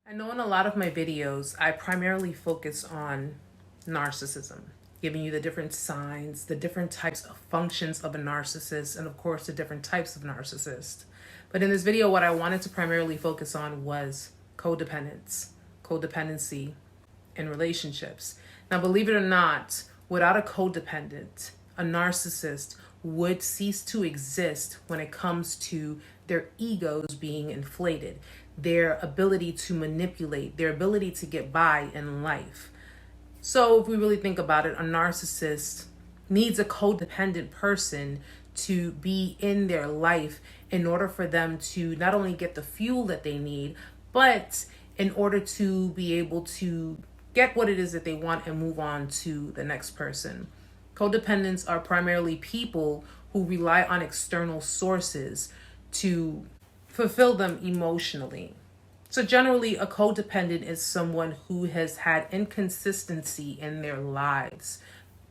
I know in a lot of my videos, I primarily focus on narcissism, giving you the different signs, the different types of functions of a narcissist, and of course, the different types of narcissist. But in this video, what I wanted to primarily focus on was codependence, codependency in relationships. Now, believe it or not, without a codependent, a narcissist would cease to exist when it comes to their egos being inflated, their ability to manipulate, their ability to get by in life. So if we really think about it, a narcissist needs a codependent person to be in their life in order for them to not only get the fuel that they need, but in order to be able to get what it is that they want and move on to the next person. Codependents are primarily people who rely on external sources to fulfill them emotionally. So generally, a codependent is someone who has had inconsistency in their lives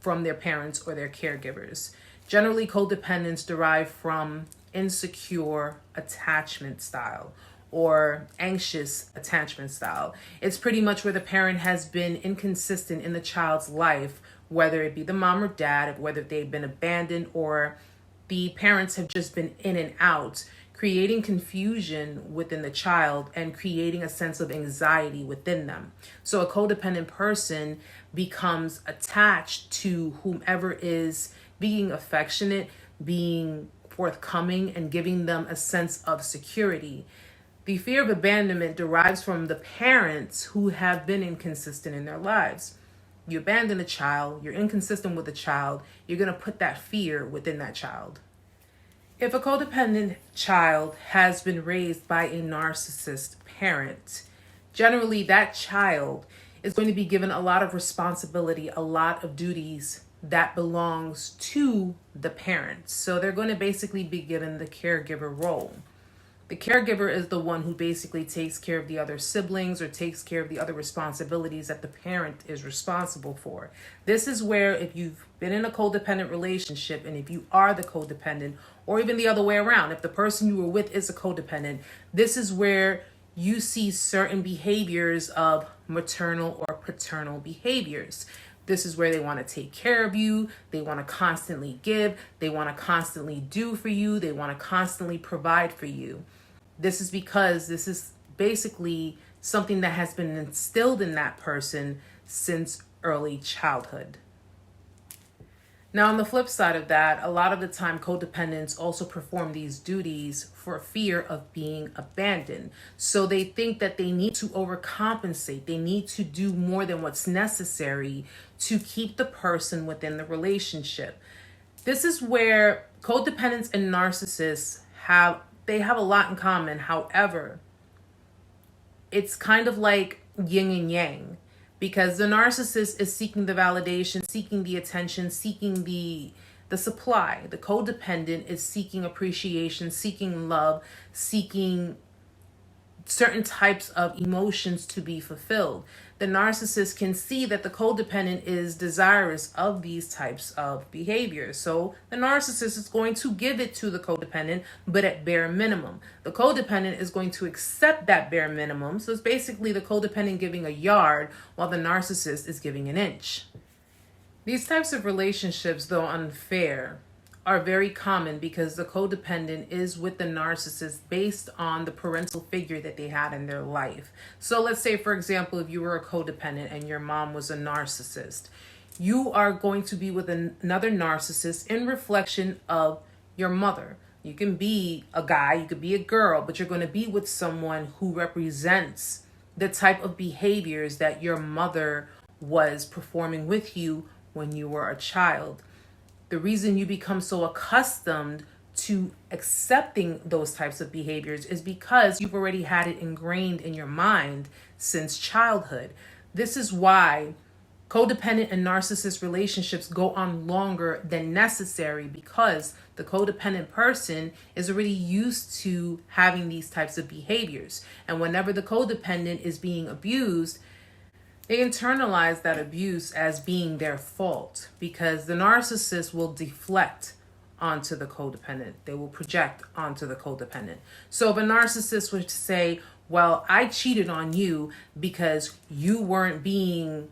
from their parents or their caregivers. Generally, codependents derive from insecure attachment style or anxious attachment style. It's pretty much where the parent has been inconsistent in the child's life, whether it be the mom or dad, whether they've been abandoned or the parents have just been in and out, creating confusion within the child and creating a sense of anxiety within them. So a codependent person becomes attached to whomever is being affectionate, being forthcoming, and giving them a sense of security. The fear of abandonment derives from the parents who have been inconsistent in their lives. You abandon a child, you're inconsistent with a child, you're going to put that fear within that child. If a codependent child has been raised by a narcissist parent, generally that child is going to be given a lot of responsibility, a lot of duties that belongs to the parent. So they're going to basically be given the caregiver role. The caregiver is the one who basically takes care of the other siblings or takes care of the other responsibilities that the parent is responsible for. This is where if you've been in a codependent relationship and if you are the codependent, or even the other way around, if the person you were with is a codependent, this is where you see certain behaviors of maternal or paternal behaviors. This is where they want to take care of you. They want to constantly give. They want to constantly do for you. They want to constantly provide for you. This is because this is basically something that has been instilled in that person since early childhood. Now, on the flip side of that, a lot of the time codependents also perform these duties for fear of being abandoned. So they think that they need to overcompensate. They need to do more than what's necessary to keep the person within the relationship. This is where codependents and narcissists have a lot in common. However, it's kind of like yin and yang. Because the narcissist is seeking the validation, seeking the attention, seeking the supply. The codependent is seeking appreciation, seeking love, seeking certain types of emotions to be fulfilled. The narcissist can see that the codependent is desirous of these types of behaviors. So the narcissist is going to give it to the codependent, but at bare minimum. The codependent is going to accept that bare minimum. So it's basically the codependent giving a yard while the narcissist is giving an inch. These types of relationships, though unfair, are very common because the codependent is with the narcissist based on the parental figure that they had in their life. So let's say, for example, if you were a codependent and your mom was a narcissist, you are going to be with another narcissist in reflection of your mother. You can be a guy, you could be a girl, but you're going to be with someone who represents the type of behaviors that your mother was performing with you when you were a child. The reason you become so accustomed to accepting those types of behaviors is because you've already had it ingrained in your mind since childhood. This is why codependent and narcissist relationships go on longer than necessary, because the codependent person is already used to having these types of behaviors. And whenever the codependent is being abused, they internalize that abuse as being their fault, because the narcissist will deflect onto the codependent. They will project onto the codependent. So if a narcissist would say, well, I cheated on you because you weren't being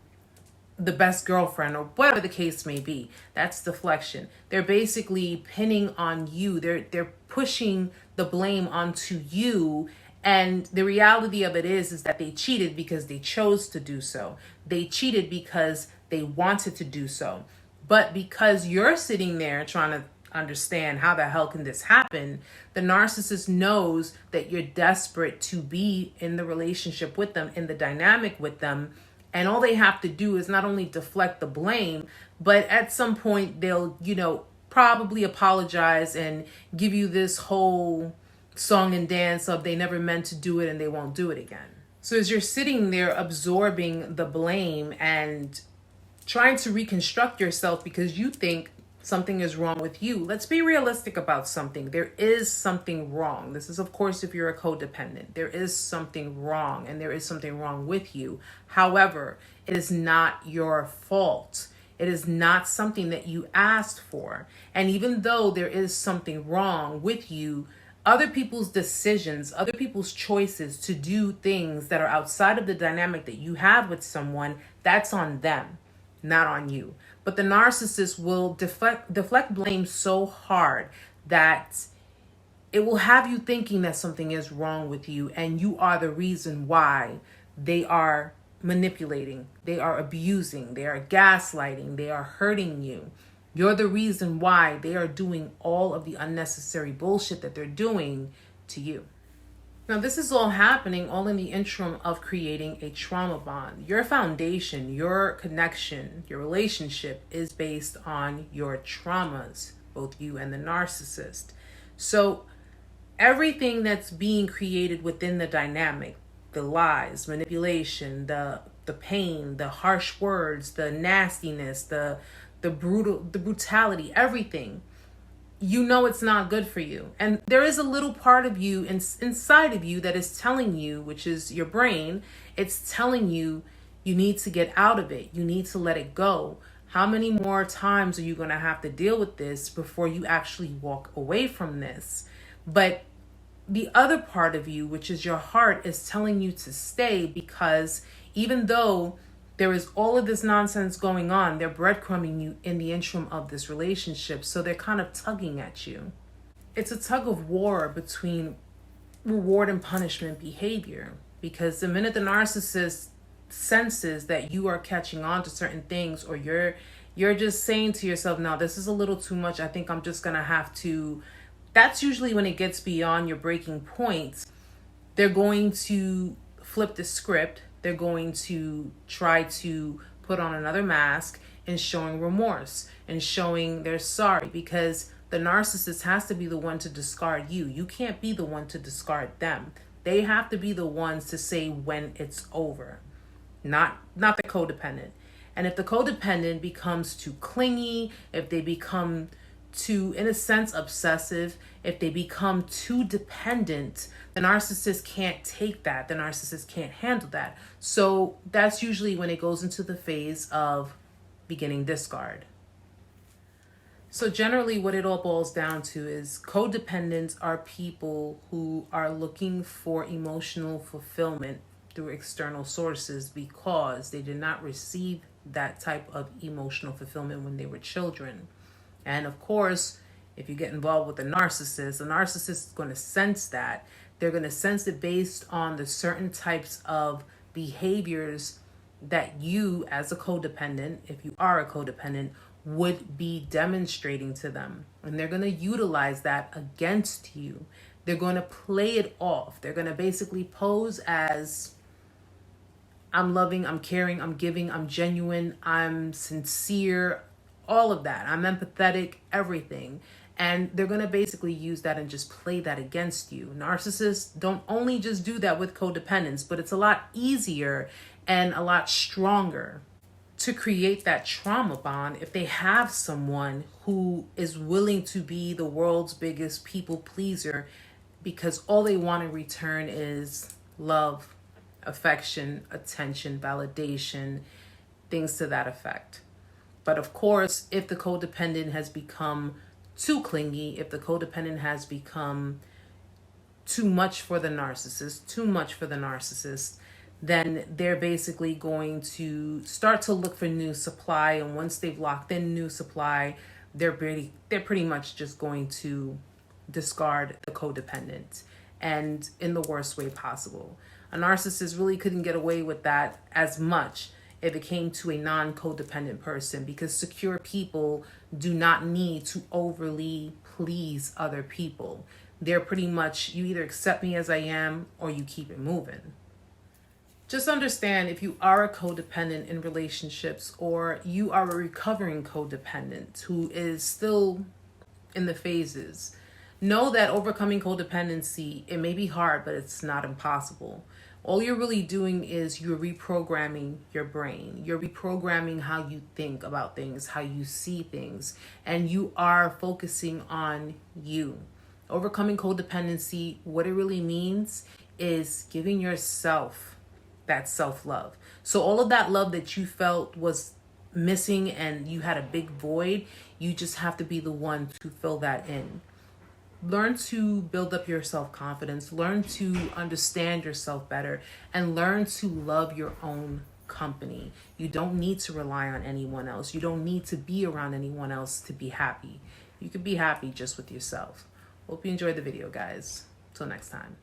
the best girlfriend, or whatever the case may be. That's deflection. They're basically pinning on you. They're pushing the blame onto you. And the reality of it is that they cheated because they chose to do so. They cheated because they wanted to do so. But because you're sitting there trying to understand how the hell can this happen, the narcissist knows that you're desperate to be in the relationship with them, in the dynamic with them. And all they have to do is not only deflect the blame, but at some point they'll, probably apologize and give you this whole song and dance of they never meant to do it and they won't do it again. So as you're sitting there absorbing the blame and trying to reconstruct yourself because you think something is wrong with you, let's be realistic about something. There is something wrong. This is, of course, if you're a codependent. There is something wrong, and there is something wrong with you. However, it is not your fault. It is not something that you asked for. And even though there is something wrong with you, other people's decisions, other people's choices to do things that are outside of the dynamic that you have with someone, that's on them, not on you. But the narcissist will deflect blame so hard that it will have you thinking that something is wrong with you and you are the reason why. They are manipulating, they are abusing, they are gaslighting, they are hurting you. You're the reason why they are doing all of the unnecessary bullshit that they're doing to you. Now, this is all happening all in the interim of creating a trauma bond. Your foundation, your connection, your relationship is based on your traumas, both you and the narcissist. So everything that's being created within the dynamic, the lies, manipulation, the pain, the harsh words, the nastiness, the brutality, everything, it's not good for you. And there is a little part of you inside of you that is telling you, which is your brain, it's telling you you need to get out of it. You need to let it go. How many more times are you going to have to deal with this before you actually walk away from this? But the other part of you, which is your heart, is telling you to stay because even though there is all of this nonsense going on, they're breadcrumbing you in the interim of this relationship. So they're kind of tugging at you. It's a tug of war between reward and punishment behavior. Because the minute the narcissist senses that you are catching on to certain things, or you're just saying to yourself, no, this is a little too much. I think I'm just going to have to. That's usually when it gets beyond your breaking points. They're going to flip the script. They're going to try to put on another mask and showing remorse and showing they're sorry, because the narcissist has to be the one to discard you. You can't be the one to discard them. They have to be the ones to say when it's over, not the codependent. And if the codependent becomes too clingy, if they become too, in a sense, obsessive, if they become too dependent, the narcissist can't take that. The narcissist can't handle that. So that's usually when it goes into the phase of beginning discard. So generally what it all boils down to is codependents are people who are looking for emotional fulfillment through external sources because they did not receive that type of emotional fulfillment when they were children. And of course, if you get involved with a narcissist is going to sense that. They're going to sense it based on the certain types of behaviors that you, as a codependent, if you are a codependent, would be demonstrating to them. And they're going to utilize that against you. They're going to play it off. They're going to basically pose as, I'm loving, I'm caring, I'm giving, I'm genuine, I'm sincere, all of that. I'm empathetic, everything. And they're going to basically use that and just play that against you. Narcissists don't only just do that with codependence, but it's a lot easier and a lot stronger to create that trauma bond if they have someone who is willing to be the world's biggest people pleaser, because all they want in return is love, affection, attention, validation, things to that effect. But of course, if the codependent has become too clingy, if the codependent has become too much for the narcissist, then they're basically going to start to look for new supply. And once they've locked in new supply, they're pretty much just going to discard the codependent, and in the worst way possible. A narcissist really couldn't get away with that as much if it came to a non-codependent person, because secure people do not need to overly please other people. They're pretty much, you either accept me as I am or you keep it moving. Just understand, if you are a codependent in relationships, or you are a recovering codependent who is still in the phases, know that overcoming codependency, it may be hard, but it's not impossible. All you're really doing is you're reprogramming your brain. You're reprogramming how you think about things, how you see things, and you are focusing on you. Overcoming codependency, what it really means is giving yourself that self-love. So all of that love that you felt was missing and you had a big void, you just have to be the one to fill that in. Learn to build up your self-confidence, learn to understand yourself better, and learn to love your own company. You don't need to rely on anyone else. You don't need to be around anyone else to be happy. You can be happy just with yourself. Hope you enjoyed the video, guys. Till next time.